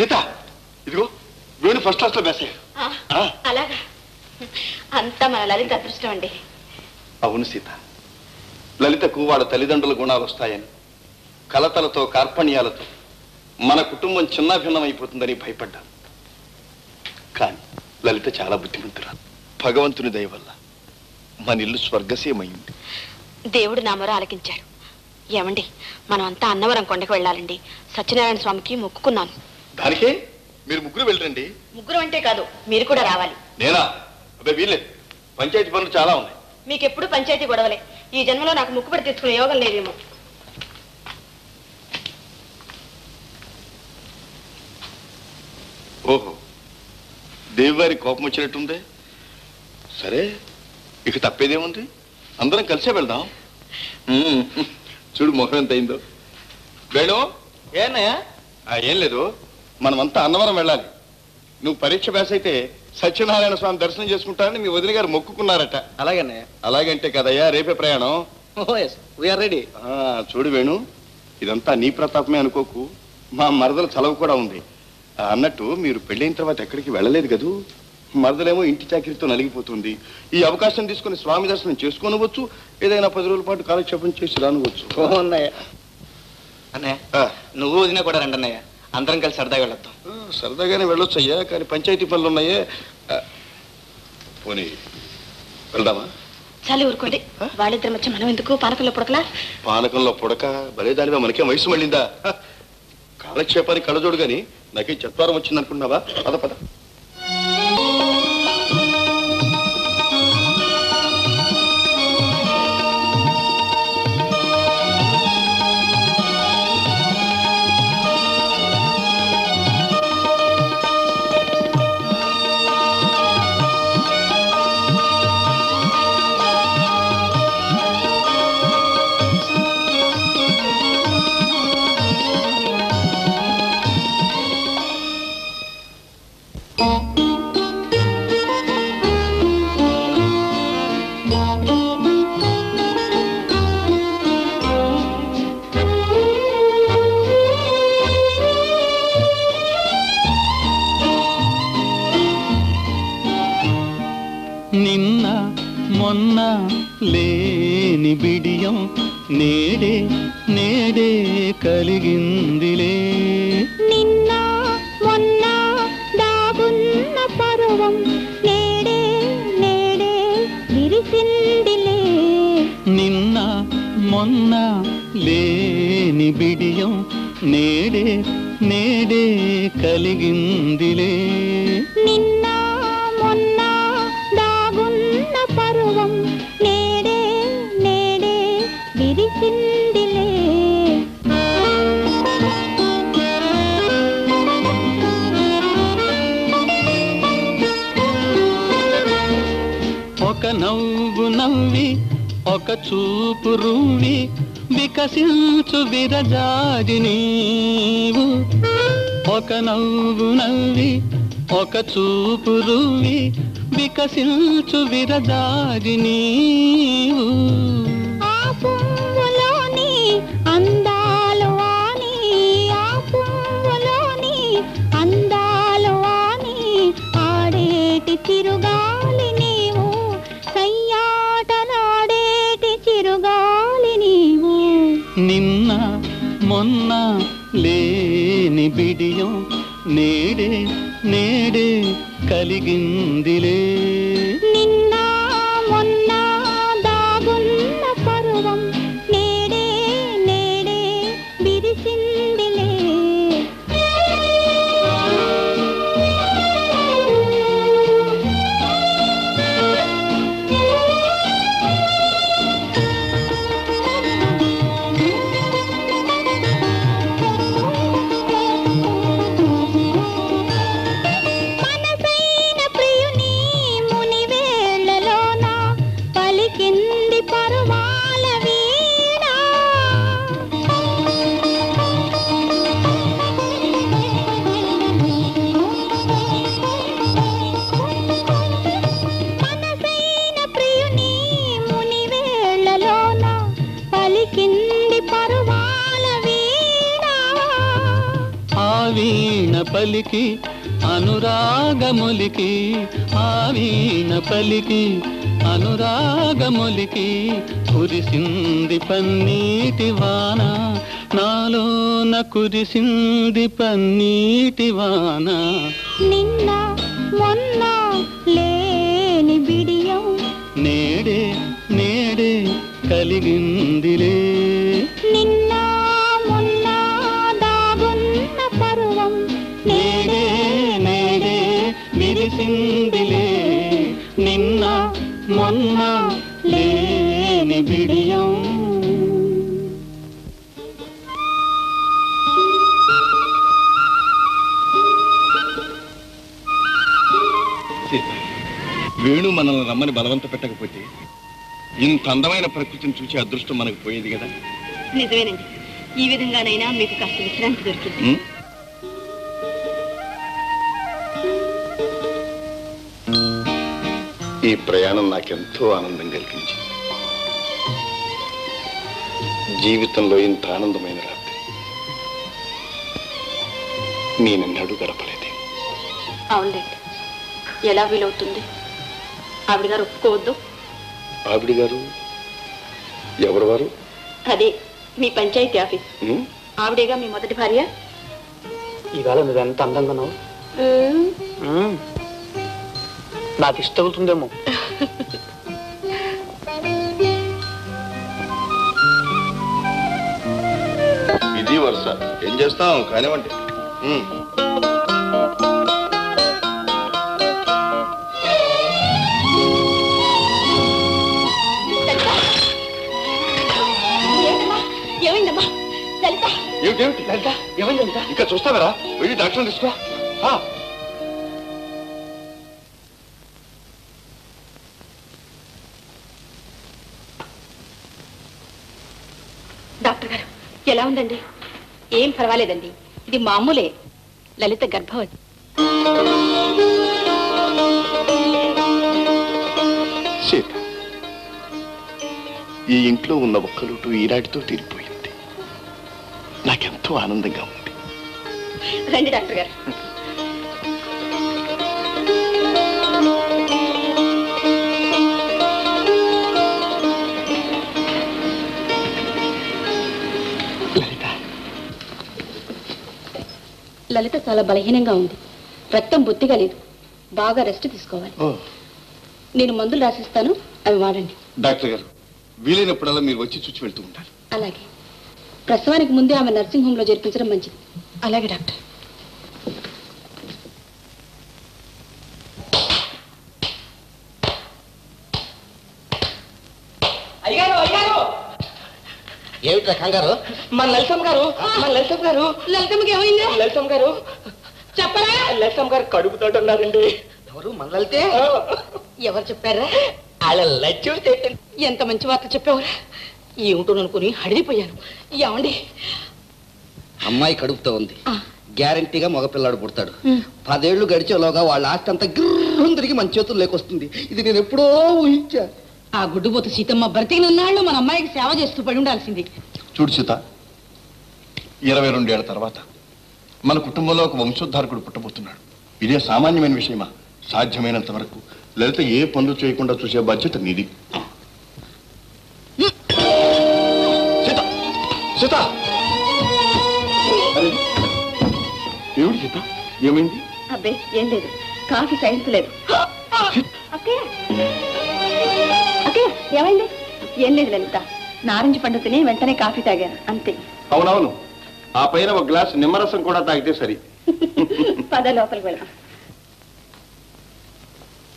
సీత ఇదిగో Venu first class లో బెస్. అలాగా అంతా మన లలిత అదృష్టం అండి. అవును సీత, లలితకు వాళ్ళ తల్లిదండ్రుల గుణాలు వస్తాయని, కలతలతో కార్పణ్యాలతో మన కుటుంబం చిన్నాభిన్నమైపోతుందని భయపడ్డాను. కానీ లలిత చాలా బుద్ధిమంతురాలు. భగవంతుని దయ వల్ల మన ఇల్లు స్వర్గసీమైంది. దేవుడు నా మొర ఆలకించాడు. ఏమండి, మనం అంతా అన్నవరం కొండకు వెళ్ళాలండి. సత్యనారాయణ స్వామికి మొక్కుకున్నాను. దానికే మీరు ముగ్గురు వెళ్ళరండి. ముగ్గురు అంటే కాదు, మీరు కూడా రావాలి. నేనా? అదే వీల్లేదు, పంచాయతీ పనులు చాలా ఉన్నాయి. మీకెప్పుడు పంచాయతీ గొడవలే. ఈ జన్మలో నాకు ముక్కుపడి తెచ్చుకునే యోగం లేదేమో. ఓహో, దేవివారి కోపం వచ్చినట్టుంది. సరే, ఇక తప్పేదేముంది, అందరం కలిసే వెళ్దాం. చూడు మొహం ఎంత అయిందో. వేణు, ఏనయ్యా? ఏం లేదు, మనమంతా అన్నవరం వెళ్ళాలి. నువ్వు పరీక్ష పాస్ అయితే సత్యనారాయణ స్వామి దర్శనం చేసుకుంటానని మీ వదిన గారు మొక్కుకున్నారట. అలాగన్నయ్య. అలాగంటే కదయ్యా రేపే ప్రయాణం. రెడీ. చూడు వేణు, ఇదంతా నీ ప్రతాపమే అనుకోకు. మా మరదల చలవ కూడా ఉంది. అన్నట్టు మీరు పెళ్ళైన తర్వాత ఎక్కడికి వెళ్ళలేదు కదూ. మరదలేమో ఇంటి చాకిరితో నలిగిపోతుంది. ఈ అవకాశం తీసుకుని స్వామి దర్శనం చేసుకోనవచ్చు, ఏదైనా 10 రోజుల పాటు కాలక్షేపం చేసి రానువచ్చు. అన్నయ్య, నువ్వు వదిన కూడా రండి అన్నయ్య, అందరం కలిసి సరదాగా వెళ్ళొద్దాం. సరదాగానే వెళ్ళొచ్చు అయ్యా, కానీ పంచాయతీ పనులు ఉన్నాయే. పోనీ వెళ్దామా? చాలు ఊరుకోండి, వాళ్ళిద్దరి మధ్య మనం ఎందుకు పానకంలో పుడకలా? పానకంలో పుడక బలేదానివా, మనకేం వయసు మళ్ళిందా? కాలక్షేపానికి కళ్ళజోడు గాని నాకేం చత్వారం వచ్చింది అనుకున్నావా? పద పద. నిన్న మొన్న లేని బిడియం నేడే నేడే కలిగిందిలే. నిన్న మొన్న దాగున్న పర్వం నేడే నేడే విరిసిందిలే. నిన్న మొన్న లేని బిడియం నేడే నేడే కలిగిందిలే. నిన్న మొన్న దాగున్న పర్వం నేడే నేడే విరిసిందిలే. ఒక నవ్వు నవ్వి ఒక చూపు రువ్వి వికసించు విరజాజి నీవు. ఒక నవ్వు నవ్వి ఒక చూపు రువ్వి వికసించు విరజాజి నీవు. ఆ పువ్వులోని అందాలు వాని, ఆ పువ్వులోని అందాలు వాని ఆడేటి చిరుగాలి నీవు, సయ్యాటలాడేటి చిరుగాలి నీవు. నిన్న మొన్న లేని బిడియం నేడే నేడే కలిగిందిలే. నిన్న మొన్న దాగున్న పర్వం నేడే నేడే విరిసిందిలే. మనసైన ప్రియుని మునివే వీణ పలికి అనురాగములికి ఆ వీణ పలికి అనురాగములికి కురిసింది పన్నీటి వాన నాలోన కురిసింది పన్నీటి వాన నిన్న మొన్న లేని బిడియం నేడే నేడే కలిగిందిలే నిన్న మొన్న దాగున్న పరువం నేడే నేడే విరిసిందిలే నిన్న మొన్న లేని బిడియం వేణు మనల్ని రమ్మని బలవంత పెట్టకపోతే ఇంత అందమైన ప్రకృతిని చూసే అదృష్టం మనకు పోయేది కదా. నిజమేనండి, ఈ విధంగానైనా మీకు కాస్త విశ్రాంతి దొరికింది. ఈ ప్రయాణం నాకెంతో ఆనందం కలిగించింది. జీవితంలో ఇంత ఆనందమైన రాత్రి నేనెన్నడూ గడపలేదే. అవునండి, ఎలా వీలవుతుంది? ఆవిడ గారు ఒప్పుకోవద్దు. ఆవిడ గారు ఎవరు వారు? అదే మీ పంచాయతీ ఆఫీస్. ఆవిడేగా మీ మొదటి భార్య. ఈవేళ నువ్వెంత అందంగా ఉన్నావు. నాకు ఇష్టమవుతుందేమో. ఇది వరుస. ఏం చేస్తాం కానివ్వండి. ఏమైందమ్మా లలిత? ఏమిటి లలిత? ఏమైంది లలిత? ఇంకా చూస్తావరా? వెళ్ళి డాక్టర్ తీసుకో. డాక్టర్ గారు ఎలా ఉందండి? ఏం పర్వాలేదండి, ఇది మామూలే. లలిత గర్భవతి. సీత, ఈ ఇంట్లో ఉన్న ఒక్క లోటు ఈనాటితో తీరిపోయింది. నాకెంతో ఆనందంగా ఉంది. రండి డాక్టర్ గారు. లలిత చాలా బలహీనంగా ఉంది. రక్తం బొత్తిగా లేదు. బాగా రెస్ట్ తీసుకోవాలి. నేను మందులు రాసిస్తాను, అవి వాడండి. డాక్టర్ గారు, వీలైనప్పుడల్లా మీరు వచ్చి చూచి వెళ్తూ ఉంటారు. అలాగే. ప్రసవానికి ముందే ఆమె నర్సింగ్ హోమ్ లో చేర్పించడం మంచిది. అలాగే డాక్టర్. ఏమిట్రా కంగారు? మన లలితమ్మ గారు, లలితమ్మకి ఏమైంది? లలితమ్మ గారు చెప్పరా? లలితమ్మ గారు కడుపుతోటి ఉన్నారండి. ఎవరు? మన లలితే. ఎవరు చెప్పారా? వాళ్ళ లక్ష్యం ఎంత మంచి వార్త చెప్పేవారా? ఏమిటో అనుకుని అడిగిపోయాను. ఏమండి, అమ్మాయి కడుపుతో ఉంది. గ్యారంటీగా మగపిల్లాడు పుడతాడు. 10 ఏళ్లు గడిచేలోగా వాళ్ళ ఆస్తి అంతా గిర్రం తిరిగి మన చేతులు లేకొస్తుంది. ఇది నేను ఎప్పుడో ఊహించా. ఆ గుడ్డుబోతు సీతమ్మ బ్రతికినన్నాళ్ళు మన అమ్మాయికి సేవ చేస్తూ పడి ఉండాల్సింది. చూడు సీత, 22 ఏళ్ల తర్వాత మన కుటుంబంలో ఒక వంశోద్ధారకుడు పుట్టబోతున్నాడు. ఇదే సామాన్యమైన విషయమా? సాధ్యమైనంత వరకు లలిత ఏ పనులు చేయకుండా చూసే బాధ్యత నీది. సీత, సీత, ఏమిటి సీత? ఏమైంది? అబ్బే ఏం లేదు, కాఫీ సైన్స్ లేదు. ఏమైంది? ఏం లేదు లలిత, నారింజ పండు తిని వెంటనే కాఫీ తాగాను అంతే. అవునవును, ఆ పైన ఒక గ్లాస్ నిమ్మరసం కూడా తాగితే సరి. పద లోపలికి వెళ్దాం.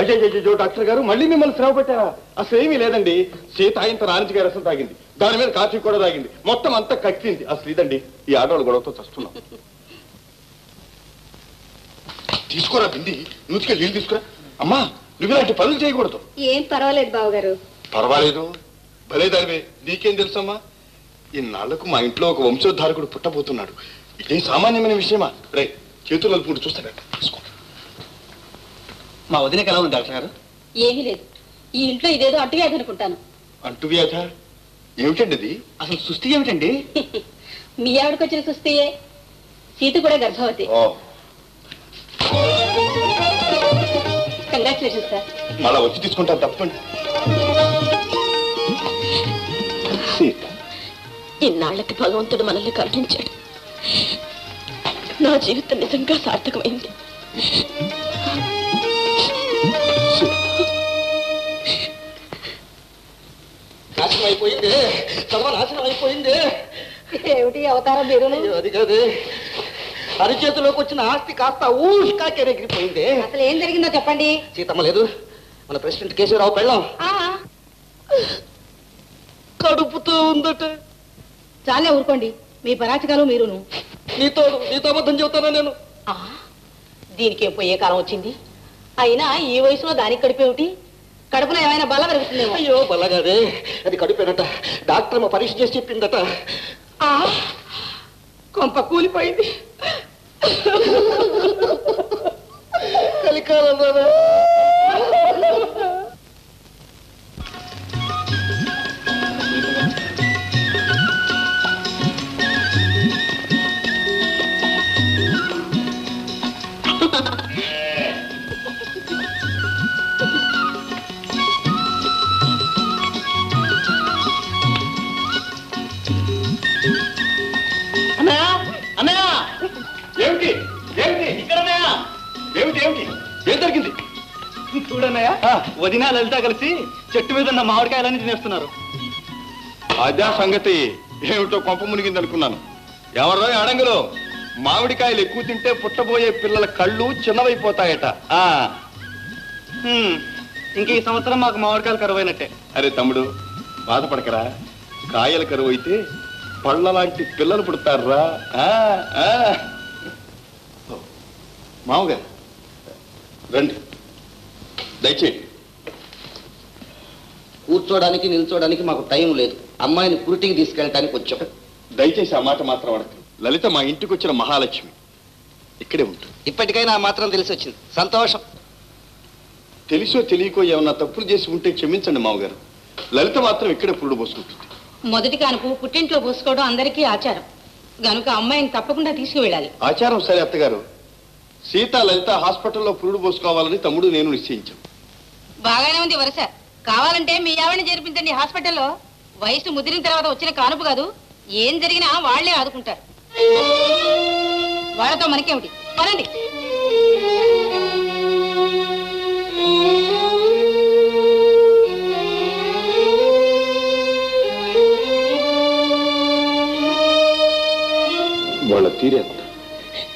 అయ్యో డాక్టర్ గారు, మళ్ళీ మిమ్మల్ని శ్రమ పెట్టారా? అసలు ఏమీ లేదండి. సీత ఇంత నారింజకాయ రసం తాగింది, దాని మీద కాఫీ కూడా తాగింది, మొత్తం అంతా కక్కింది. అసలు ఇదండి ఈ ఆడవాళ్ళ గొడవతో చస్తున్నాం. తీసుకోరా బింది, నూతికే నీళ్ళు తీసుకురా. అమ్మా, నువ్వు ఇలాంటి పనులు చేయకూడదు. ఏం పర్వాలేదు బావగారు. పర్వాలేదు, భలేదానివే. నీకేం తెలుసమ్మా? ఇన్నాళ్లకు మా ఇంట్లో ఒక వంశోద్ధారకుడు పుట్టబోతున్నాడు. ఇదేం సామాన్యమైన విషయమా? రే, చేతులు నలుపుకుంటూ చూస్తాను. తీసుకో. మా వదినకి ఎలా ఉంది డాక్టర్ గారు? ఏమీ లేదు, ఈ ఇంట్లో ఇదేదో అట్టువ్యాధి అనుకుంటాను. అంటువ్యాధ? ఏమిటండి అది? అసలు సుస్థి ఏమిటండి? మీ ఆవిడకొచ్చిన సుస్థియే. సీత కూడా గర్భవతి. Congratulation sir. మళ్ళా వచ్చి తీసుకుంటాను, తప్పండి. ఇన్నాళ్ళకి భగవంతుడు మనల్ని కరుణించాడు. నా జీవితం నిజంగా సార్థకమైంది. నాశనం అయిపోయింది, సర్వనాశనం అయిపోయింది. ఏమిటి అవతారం మీరు? అది కాదు, అరిచేతిలోకి వచ్చిన ఆస్తి కాస్త ఊష్కా కెరెగిరిపోయింది. అసలు ఏం జరిగిందో చెప్పండి. సీతమ్మ లేదు, మన ప్రెసిడెంట్ కేశవరావు పెళ్ళాం కడుపుతూ ఉందట. చాలే ఊరుకోండి, మీ పరాచకాలు మీరును. నీతో అబద్ధం చెబుతానా నేను? దీనికి పోయే కాలం వచ్చింది. అయినా ఈ వయసులో దానికి కడిపేమిటి? కడుపులో ఏమైనా బల్ల పెరుగుతుందేమో. అయ్యో బల్లగాదే, అది కడుపేనట. డాక్టర్ మా పరీక్ష చేసి చెప్పిందట. కొంప కూలిపోయింది. కలికాలం ఏమిటి ఏమిటి ఇక్కడన్నయ్య, ఏమిటి ఏమిటి ఏం జరిగింది? చూడన్నయ్య, వదిన లలిత కలిసి చెట్టు మీద ఉన్న మామిడికాయలన్నీ తినేస్తున్నారు. అదే సంగతి. ఏమిటో కొంప మునిగింది అనుకున్నాను. ఎవరో అడంగులో మామిడికాయలు ఎక్కువ తింటే పుట్టబోయే పిల్లల కళ్ళు చిన్నవైపోతాయట. ఇంక ఈ సంవత్సరం మాకు మామిడికాయలు కరువైనట్టే. అరే తమ్ముడు, బాధపడకరా. కాయల కరువు అయితే పళ్ళ లాంటి పిల్లలు పుడతారా. మామగారు రండి, దయచేయండి. కూర్చోడానికి నిల్చోడానికి మాకు టైం లేదు. అమ్మాయిని పురిటికి తీసుకెళ్ళటానికి వచ్చాం. దయచేసి ఆ మాట మాత్రం అడగదు. లలిత మా ఇంటికి వచ్చిన మహాలక్ష్మి, ఇక్కడే ఉంటుంది. ఇప్పటికైనా ఆ మాత్రం తెలిసి వచ్చింది, సంతోషం. తెలుసో తెలియకో ఏమన్నా తప్పులు చేసి ఉంటే క్షమించండి మామగారు. లలిత మాత్రం ఇక్కడే పురుడు పోసుకుంటుంది. మొదటి కానుపు పుట్టింట్లో పోసుకోవడం అందరికీ ఆచారం గనుక అమ్మాయిని తప్పకుండా తీసుకువెళ్ళాలి. ఆచారం సరే అత్తగారు. సీత లలిత హాస్పిటల్లో పురుడు పోసుకోవాలని తమ్ముడు నేను నిశ్చయించాం. బాగానే ఉంది వరుస. కావాలంటే మీ ఆవిడని చేర్పించండి హాస్పిటల్లో. వయసు ముదిరిన తర్వాత వచ్చిన కానుపు కాదు, ఏం జరిగినా వాళ్లే ఆదుకుంటారు. వాళ్ళతో మనకేమిటి, పనండి. వాళ్ళ తీరే అంత.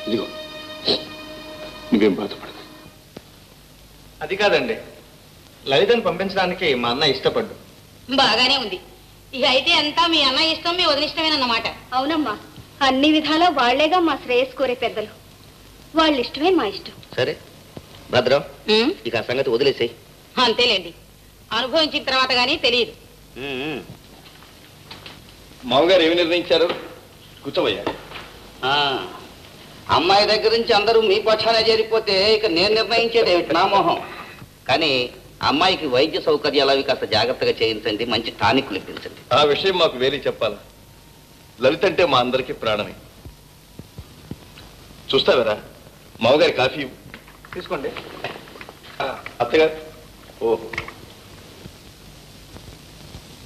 ఇదిగో, నువ్వేం బాధపడదు. అది కాదండి, లలితను పంపించడానికి మా అన్న ఇష్టపడ్డు. బాగానే ఉంది. ఇక అయితే అంతా మీ అన్న ఇష్టం, మీ వదిలిష్టమేనన్నమాట. అవునమ్మా, అన్ని విధాలా వాళ్లేగా మా శ్రేయస్ కోరే పెద్దలు. వాళ్ళ ఇష్టమే మా ఇష్టం. సరే భద్రం, ఇక ఆ సంగతి వదిలేసాయి. అంతేలేండి, అనుభవించిన తర్వాత గానీ తెలియదు. మామగారు ఏమి నిర్ణయించారు? కూర్చోవయ్యా. అమ్మాయి దగ్గర నుంచి అందరూ మీ పక్షానే చేరిపోతే ఇక నేను నిర్ణయించేది ఏమిటి నా మోహం. కానీ అమ్మాయికి వైద్య సౌకర్యాలు అవి కాస్త జాగ్రత్తగా చేయించండి, మంచి టానిక్లు ఇప్పించండి. ఆ విషయం మాకు వేరే చెప్పాలా? లలిత అంటే మా అందరికీ ప్రాణమే. చూస్తావరా, మామగారి కాఫీ తీసుకోండి. అత్తగారు. ఓ